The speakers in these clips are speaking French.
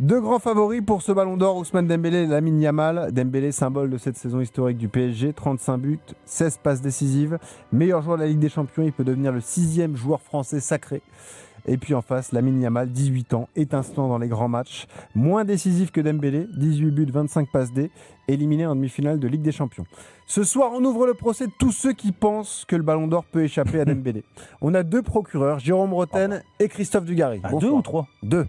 Deux grands favoris pour ce ballon d'or, Ousmane Dembélé et Lamine Yamal. Dembélé, symbole de cette saison historique du PSG, 35 buts, 16 passes décisives. Meilleur joueur de la Ligue des Champions, il peut devenir le 6e joueur français sacré. Et puis en face, Lamine Yamal, 18 ans, étincelant dans les grands matchs. Moins décisif que Dembélé, 18 buts, 25 passes D, éliminé en demi-finale de Ligue des Champions. Ce soir, on ouvre le procès de tous ceux qui pensent que le ballon d'or peut échapper à Dembélé. On a deux procureurs, Jérôme Roten et Christophe Dugarry. Ah, deux ou trois ? Deux.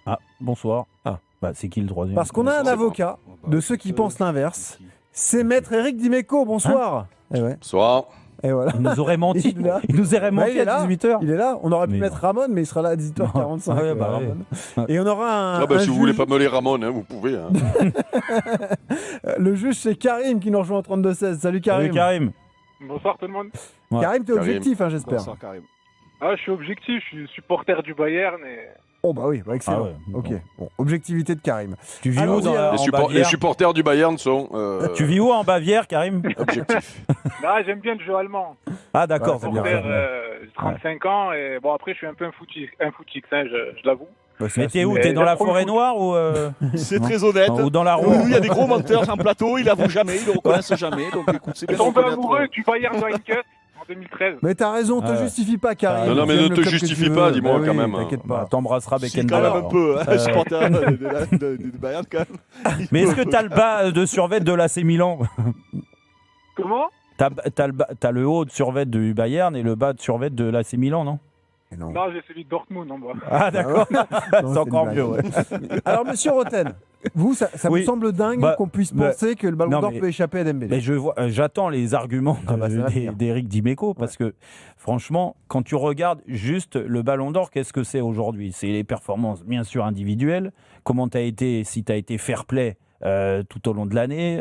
Ah, bonsoir. Ah, bah c'est qui le troisième ? Parce qu'on a un avocat de ceux qui pensent l'inverse. C'est Maître Éric Dimeco, bonsoir. Hein ouais. Bonsoir. Et voilà. Il nous aurait menti. Il nous aurait menti il est à 18h. Il est là. On aurait pu Mais mettre Ramon, mais il sera là à 18h45. Ouais, bah ouais. Et on aura un. Si juge... vous voulez pas me les Ramon, hein, vous pouvez. Hein. Le juge, c'est Karim qui nous rejoint en 32-16. Salut Karim. Salut Karim. Bonsoir tout le monde. Ouais. Karim, t'es objectif, hein, j'espère. Bonsoir Karim. Ah, je suis objectif, je suis supporter du Bayern et... Oh bah oui, bah excellent. Ah ouais, ok. Bon, objectivité de Karim. Tu vis Alors, où en Les Bavière supporters du Bayern sont Tu vis où en Bavière, Karim ? objectifs. Ah, j'aime bien le jeu allemand. Ah d'accord, Ouais, c'est bien. J'ai 35 ans et bon après je suis un peu un footix, hein, je l'avoue. Bah, Mais t'es où ? Mais T'es dans la j'apprends forêt le foot. noire ou C'est très honnête. ou dans la Oui, roue ? il y a des gros menteurs en plateau, ils l'avouent jamais, ils le reconnaissent jamais. Donc écoute, c'est Je bien suis de tombé reconnaître. amoureux du Bayern de Heineken en 2013. Mais t'as raison, te Ah ouais. justifie pas, Karim. Non, non, mais Tu ne aimes le te club que justifie tu pas, veux. dis-moi, Bah quand oui, même. T'inquiète Bah, pas. t'embrasseras Si, quand Beckenbauer. même un peu, hein, Euh, supporter de Bayern quand même. Mais est-ce que t'as le bas de survêt de l'AC Milan ? Comment? T'as le haut de survêt du Bayern et le bas de survêt de l'AC Milan, non ? Mais non. Non, j'ai celui de Dortmund en bas. Ah d'accord, Non, c'est encore une mieux. blague. Ouais. Alors, monsieur Roten, vous, ça Oui. vous semble dingue Bah, qu'on puisse bah, penser que le ballon non, d'or mais- peut échapper à Dembélé. Mais j'attends les arguments Ah bah, ça va venir. d'Éric Dimeco parce que franchement, quand tu regardes juste le Ballon d'Or, qu'est-ce que c'est aujourd'hui ? C'est les performances bien sûr individuelles. Comment t'as été, si tu as été fair play tout au long de l'année,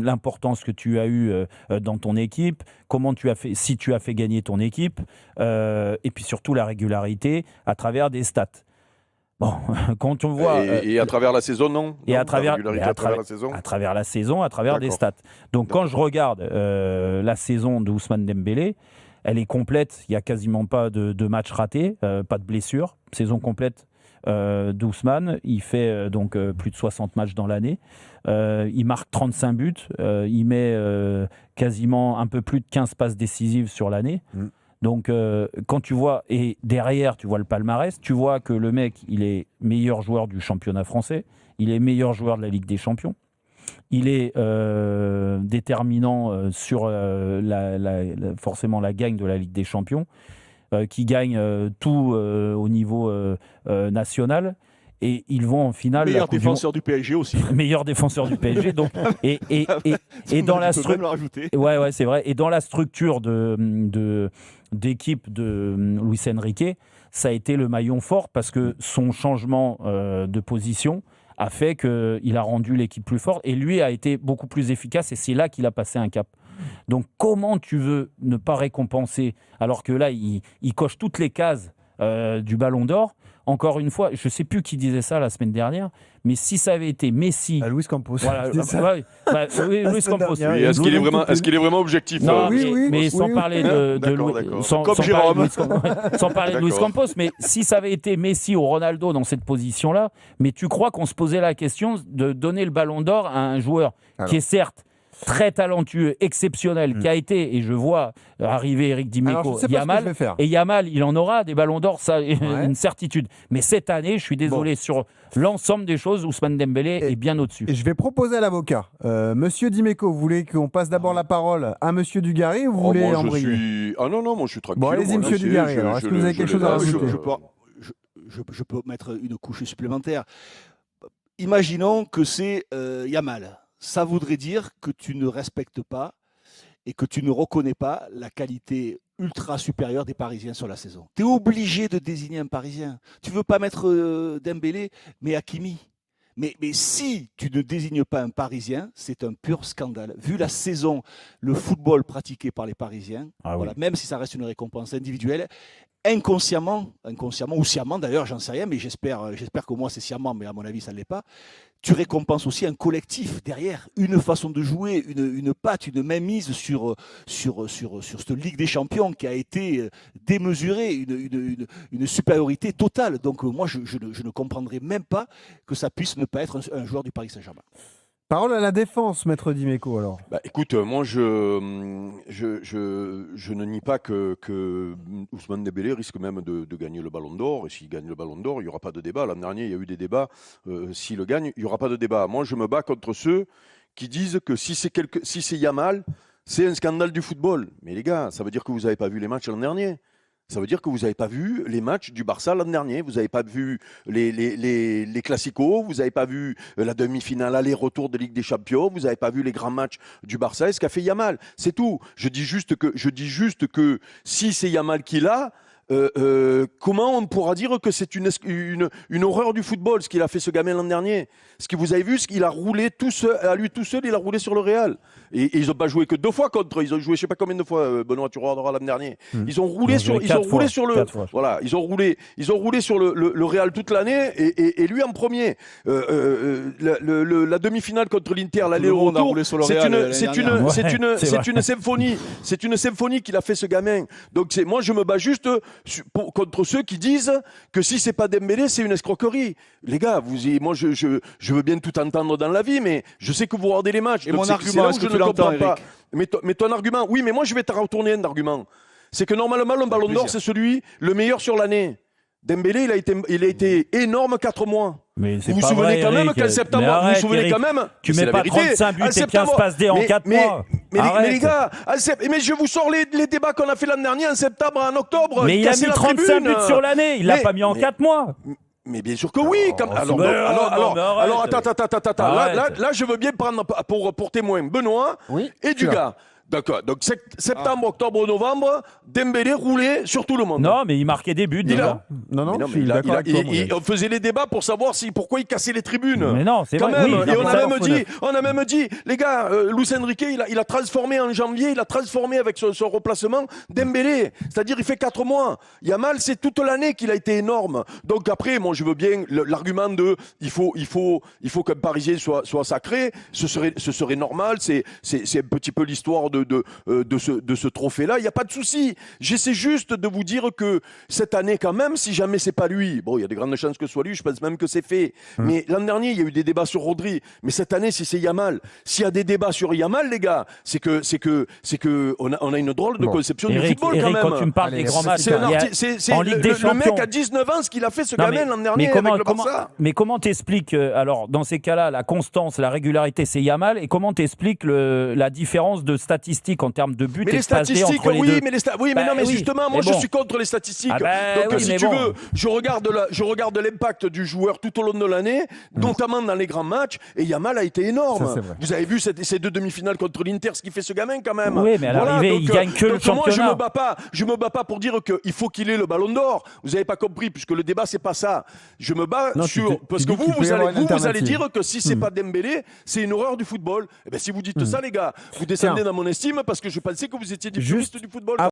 l'importance que tu as eue dans ton équipe, comment tu as fait, si tu as fait gagner ton équipe, et puis surtout la régularité à travers des stats. Bon, quand on voit Et à travers la saison, non et Non, à travers, la régularité et à travers la saison. à travers la saison, à travers des D'accord. stats. Donc quand je regarde la saison d'Ousmane Dembélé, elle est complète, il n'y a quasiment pas de matchs ratés, pas de blessures, saison complète d'Ousmane, il fait donc plus de 60 matchs dans l'année, il marque 35 buts, il met quasiment un peu plus de 15 passes décisives sur l'année. Donc, quand tu vois, et derrière, tu vois le palmarès, tu vois que le mec, il est meilleur joueur du championnat français, il est meilleur joueur de la Ligue des Champions, il est déterminant sur forcément la gagne de la Ligue des Champions, qui gagne tout au niveau national. Et ils vont en finale. Meilleur défenseur du PSG aussi. Meilleur défenseur du PSG. Donc, et dans la Tu peux même le rajouter. Ouais, c'est vrai. Et dans la structure d'équipe de Luis Enrique, ça a été le maillon fort parce que son changement de position a fait qu'il a rendu l'équipe plus forte et lui a été beaucoup plus efficace et c'est là qu'il a passé un cap. Donc comment tu veux ne pas récompenser alors que là, il coche toutes les cases du Ballon d'Or. Encore une fois, je ne sais plus qui disait ça la semaine dernière, mais si ça avait été Messi... Luis Campos. Voilà, C'est ça. oui, Luis Campos. dernière. Oui, est-ce qu'il est vraiment objectif Non, Oui, mais oui, sans oui. parler D'accord. Comme Jérôme. sans parler de Luis D'accord. Campos, mais si ça avait été Messi ou Ronaldo dans cette position-là, mais tu crois qu'on se posait la question de donner le Ballon d'Or à un joueur qui est certes très talentueux, exceptionnel, qui a été, et je vois arriver Éric Alors, Dimeco, je sais pas ce que je Yamal, vais faire. et Yamal, il en aura des Ballons d'Or, ça, une certitude. Mais cette année, je suis désolé, sur l'ensemble des choses, Ousmane Dembélé est bien au-dessus. Et je vais proposer à l'avocat. Monsieur Dimeco, vous voulez qu'on passe d'abord la parole à monsieur Dugarry ou vous voulez moi, embrayer Ah non, moi je suis tranquille. Bon, allez-y, moi, monsieur là, Dugarry, je- alors, je est-ce que le- vous avez je quelque le chose à laisse, rajouter Je peux mettre une couche supplémentaire. Imaginons que c'est Yamal. Ça voudrait dire que tu ne respectes pas et que tu ne reconnais pas la qualité ultra supérieure des Parisiens sur la saison. Tu es obligé de désigner un Parisien. Tu veux pas mettre Dembélé, mais Hakimi. Mais si tu ne désignes pas un Parisien, c'est un pur scandale. Vu la saison, le football pratiqué par les Parisiens, Ah oui. voilà, même si ça reste une récompense individuelle, inconsciemment ou sciemment d'ailleurs, j'en sais rien, mais j'espère qu'au moins c'est sciemment, mais à mon avis ça ne l'est pas, tu récompenses aussi un collectif derrière, une façon de jouer, une patte, une mainmise sur cette Ligue des Champions qui a été démesurée, une supériorité totale. Donc moi je ne comprendrais même pas que ça puisse ne pas être un joueur du Paris Saint-Germain. Parole à la défense, maître Dimeco, alors. Bah, écoute, moi je ne nie pas que Ousmane Dembélé risque même de gagner le Ballon d'Or. Et s'il gagne le Ballon d'Or, il n'y aura pas de débat. L'an dernier, il y a eu des débats. S'il le gagne, il n'y aura pas de débat. Moi, je me bats contre ceux qui disent que si c'est Yamal, c'est un scandale du football. Mais les gars, ça veut dire que vous n'avez pas vu les matchs l'an dernier. Ça veut dire que vous n'avez pas vu les matchs du Barça l'an dernier, vous n'avez pas vu les classicos, vous n'avez pas vu la demi-finale aller-retour de Ligue des Champions, vous n'avez pas vu les grands matchs du Barça et ce qu'a fait Yamal. C'est tout. Je dis juste que si c'est Yamal qui l'a, comment on pourra dire que c'est une horreur du football, ce qu'il a fait ce gamin l'an dernier? Ce que vous avez vu, ce qu'il a roulé tout seul, à lui tout seul, il a roulé sur le Real. Et ils n'ont pas joué que 2 fois contre, ils ont joué je ne sais pas combien de fois, Benoît, tu regarderas l'an dernier. Ils ont roulé sur le Real toute l'année et lui en premier. La demi-finale contre l'Inter, l'aller-retour, c'est une symphonie. C'est une symphonie qu'il a fait ce gamin. Donc moi je me bats juste contre ceux qui disent que si c'est pas Dembélé, c'est une escroquerie. Les gars, moi je veux bien tout entendre dans la vie, mais je sais que vous regardez les matchs. Et mon argument, est-ce que tu l'entends, Eric ? Mais ton argument, oui, mais moi je vais te retourner un argument. C'est que normalement le Ballon d'Or, c'est le meilleur sur l'année. Dembélé, il a été énorme 4 mois. Mais c'est vous pas vous souvenez vrai, quand même Eric. qu'en septembre, vous vous souvenez quand même, tu mets pas 35 buts et 15 passes D en 4 mois. Mais les gars, mais je vous sors les débats qu'on a fait l'an dernier en septembre, en octobre. Mais il a mis 35 buts sur l'année, il l'a pas mis en 4 mois. Mais bien sûr que oui. Alors, attends. Là, je veux bien prendre pour témoin Benoît et Dugas. D'accord. Donc, septembre, octobre, novembre, Dembélé roulait sur tout le monde. Non, mais il marquait des buts déjà. Non, je suis d'accord avec toi. On faisait les débats pour savoir pourquoi il cassait les tribunes. Mais non, c'est quand vrai. même. Oui, et on a même dit, les gars, Luis Enrique, il a transformé en janvier, il a transformé avec son remplacement Dembélé. C'est-à-dire, il fait 4 mois. Yamal, c'est toute l'année qu'il a été énorme. Donc après, moi, je veux bien l'argument de, il faut qu'un Parisien soit sacré. Ce serait normal. C'est un petit peu l'histoire de ce trophée-là. Il n'y a pas de souci. J'essaie juste de vous dire que cette année, quand même, si jamais c'est pas lui, bon, il y a de grandes chances que ce soit lui, je pense même que c'est fait. Mais l'an dernier, il y a eu des débats sur Rodri. Mais cette année, si c'est Yamal, s'il y a des débats sur Yamal, les gars, c'est que on a une drôle de conception du football, quand même. Quand tu me parles des grands matchs, en Ligue des Champions. Le mec a 19 ans, ce qu'il a fait ce gamin l'an dernier avec le Barça. Mais comment t'expliques, alors, dans ces cas-là, la constance, la régularité, c'est Yamal, et comment t'expliques la différence de statistiques en termes de buts et de passes D entre les deux? Mais justement, moi je suis contre les statistiques. Donc si tu veux, je regarde l'impact du joueur tout au long de l'année, notamment dans les grands matchs, et Yamal a été énorme. Ça, vous avez vu ces 2 demi-finales contre l'Inter, ce qu'il fait ce gamin quand même. Oui, mais à l'arrivée, il gagne que le championnat. Moi, je me bats pas pour dire qu'il faut qu'il ait le Ballon d'Or. Vous n'avez pas compris, puisque le débat c'est pas ça. Je me bats parce que vous allez dire que si c'est pas Dembélé, c'est une horreur du football. Et bien si vous dites ça, les gars, vous descendez dans mon estime parce que je pensais que vous étiez des puristes du football.